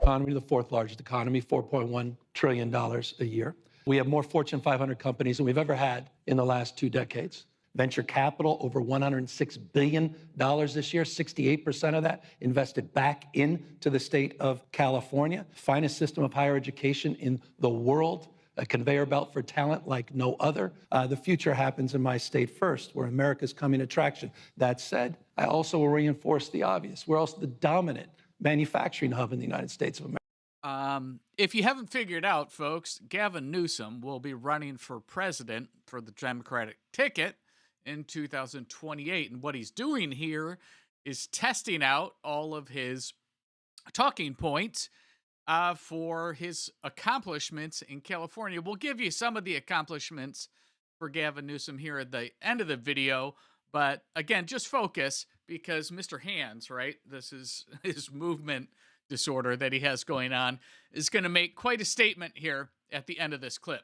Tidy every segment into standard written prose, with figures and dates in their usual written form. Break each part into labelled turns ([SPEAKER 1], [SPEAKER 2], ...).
[SPEAKER 1] economy, the fourth largest economy, $4.1 trillion a year. We have more Fortune 500 companies than we've ever had in the last 2 decades. Venture capital, over $106 billion this year, 68% of that invested back into the state of California. Finest system of higher education in the world, a conveyor belt for talent like no other. The future happens in my state first, where America's coming attraction. That said, I also will reinforce the obvious. We're also the dominant manufacturing hub in the United States of America.
[SPEAKER 2] If you haven't figured out, folks, Gavin Newsom will be running for president for the Democratic ticket in 2028. And what he's doing here is testing out all of his talking points for his accomplishments in California. We'll give you some of the accomplishments for Gavin Newsom here at the end of the video. But again, just focus, because Mr. Hands, right, this is his movement disorder that he has going on, is going to make quite a statement here at the end of this clip.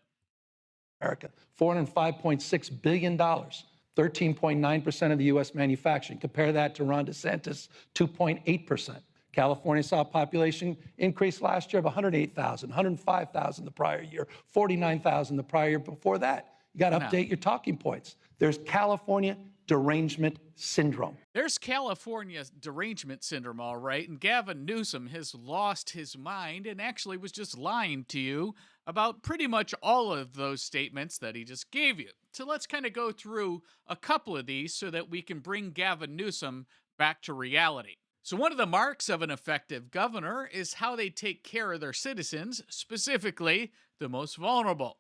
[SPEAKER 1] America, $405.6 billion, 13.9% of the U.S. manufacturing. Compare that to Ron DeSantis, 2.8%. California saw a population increase last year of 108,000, 105,000 the prior year, 49,000 the prior year before that. You got to update your talking points. There's California derangement syndrome.
[SPEAKER 2] There's California derangement syndrome, all right. And Gavin Newsom has lost his mind and actually was just lying to you about pretty much all of those statements that he just gave you. So let's kind of go through a couple of these so that we can bring Gavin Newsom back to reality. So one of the marks of an effective governor is how they take care of their citizens, specifically the most vulnerable.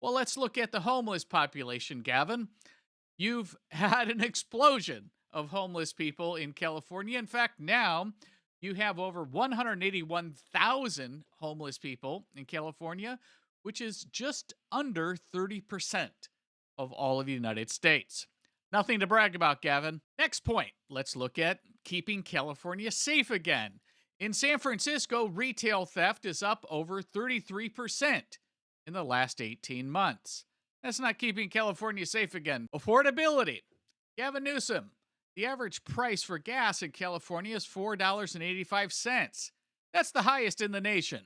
[SPEAKER 2] Well, let's look at the homeless population, Gavin. You've had an explosion of homeless people in California. In fact, now you have over 181,000 homeless people in California, which is just under 30% of all of the United States. Nothing to brag about, Gavin. Next point, let's look at keeping California safe again. In San Francisco, retail theft is up over 33% in the last 18 months. That's not keeping California safe again. Affordability. Gavin Newsom, the average price for gas in California is $4.85. That's the highest in the nation.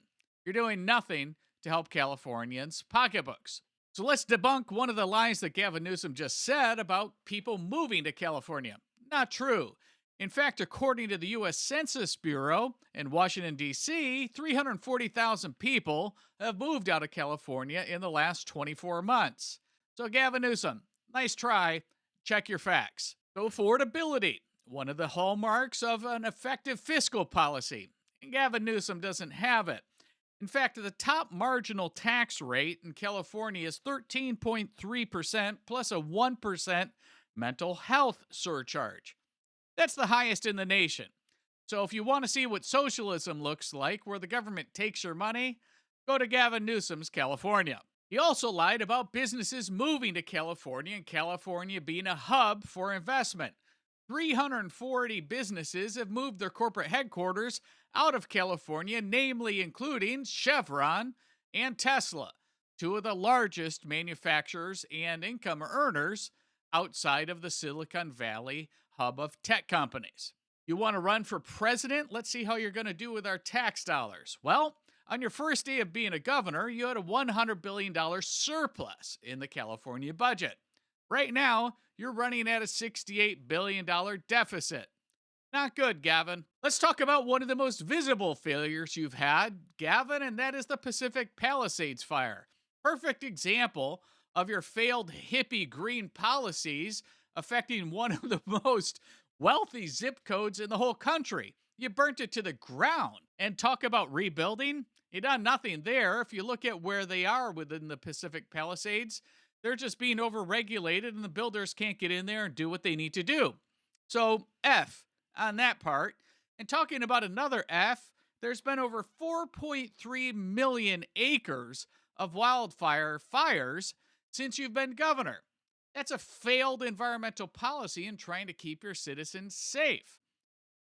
[SPEAKER 2] You're doing nothing to help Californians' pocketbooks. So let's debunk one of the lies that Gavin Newsom just said about people moving to California. Not true. In fact, according to the U.S. Census Bureau in Washington, D.C., 340,000 people have moved out of California in the last 24 months. So Gavin Newsom, nice try. Check your facts. So affordability, one of the hallmarks of an effective fiscal policy. And Gavin Newsom doesn't have it. In fact, the top marginal tax rate in California is 13.3% plus a 1% mental health surcharge. That's the highest in the nation. So if you want to see what socialism looks like, where the government takes your money, go to Gavin Newsom's California. He also lied about businesses moving to California and California being a hub for investment. 340 businesses have moved their corporate headquarters out of California, namely including Chevron and Tesla, two of the largest manufacturers and income earners outside of the Silicon Valley hub of tech companies. You want to run for president? Let's see how you're going to do with our tax dollars. Well, on your first day of being a governor, you had a $100 billion surplus in the California budget. Right now, you're running at a $68 billion deficit. Not good, Gavin. Let's talk about one of the most visible failures you've had, Gavin, and that is the Pacific Palisades fire. Perfect example of your failed hippie green policies affecting one of the most wealthy zip codes in the whole country. You burnt it to the ground. And talk about rebuilding? You done nothing there. If you look at where they are within the Pacific Palisades, they're just being overregulated and the builders can't get in there and do what they need to do. So F on that part. And talking about another F, there's been over 4.3 million acres of wildfire fires since you've been governor. That's a failed environmental policy in trying to keep your citizens safe.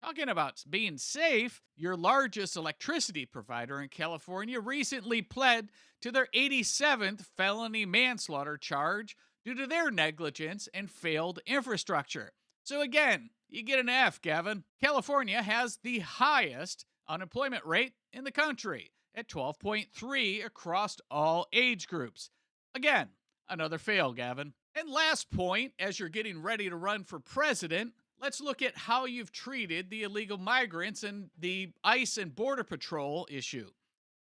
[SPEAKER 2] Talking about being safe, your largest electricity provider in California recently pled to their 87th felony manslaughter charge due to their negligence and failed infrastructure. So again, you get an F, Gavin. California has the highest unemployment rate in the country at 12.3 across all age groups. Again, another fail, Gavin. And last point, as you're getting ready to run for president, let's look at how you've treated the illegal migrants and the ICE and Border Patrol issue.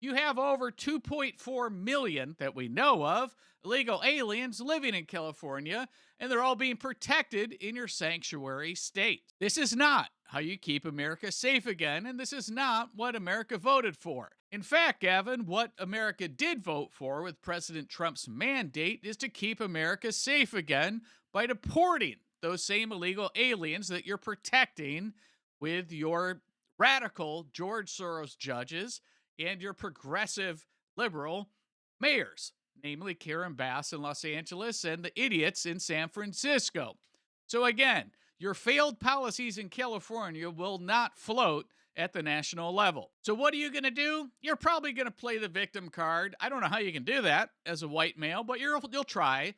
[SPEAKER 2] You have over 2.4 million that we know of illegal aliens living in California, and they're all being protected in your sanctuary state. This is not how you keep America safe again, and this is not what America voted for. In fact, Gavin, what America did vote for with President Trump's mandate is to keep America safe again by deporting those same illegal aliens that you're protecting with your radical George Soros judges and your progressive liberal mayors, namely Karen Bass in Los Angeles and the idiots in San Francisco. So again, your failed policies in California will not float at the national level. So what are you going to do? You're probably going to play the victim card. I don't know how you can do that as a white male, but you'll try.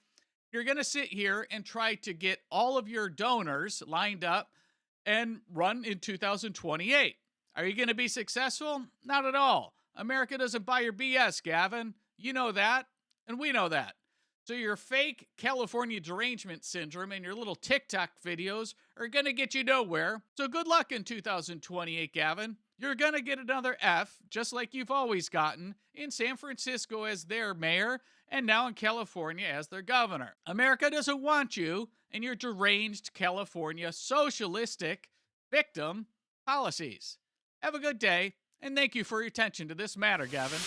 [SPEAKER 2] You're going to sit here and try to get all of your donors lined up and run in 2028. Are you going to be successful? Not at all. America doesn't buy your BS, Gavin. You know that, and we know that. So your fake California derangement syndrome and your little TikTok videos are going to get you nowhere. So good luck in 2028, Gavin. You're going to get another F, just like you've always gotten, in San Francisco as their mayor and now in California as their governor. America doesn't want you and your deranged California socialistic victim policies. Have a good day, and thank you for your attention to this matter, Gavin.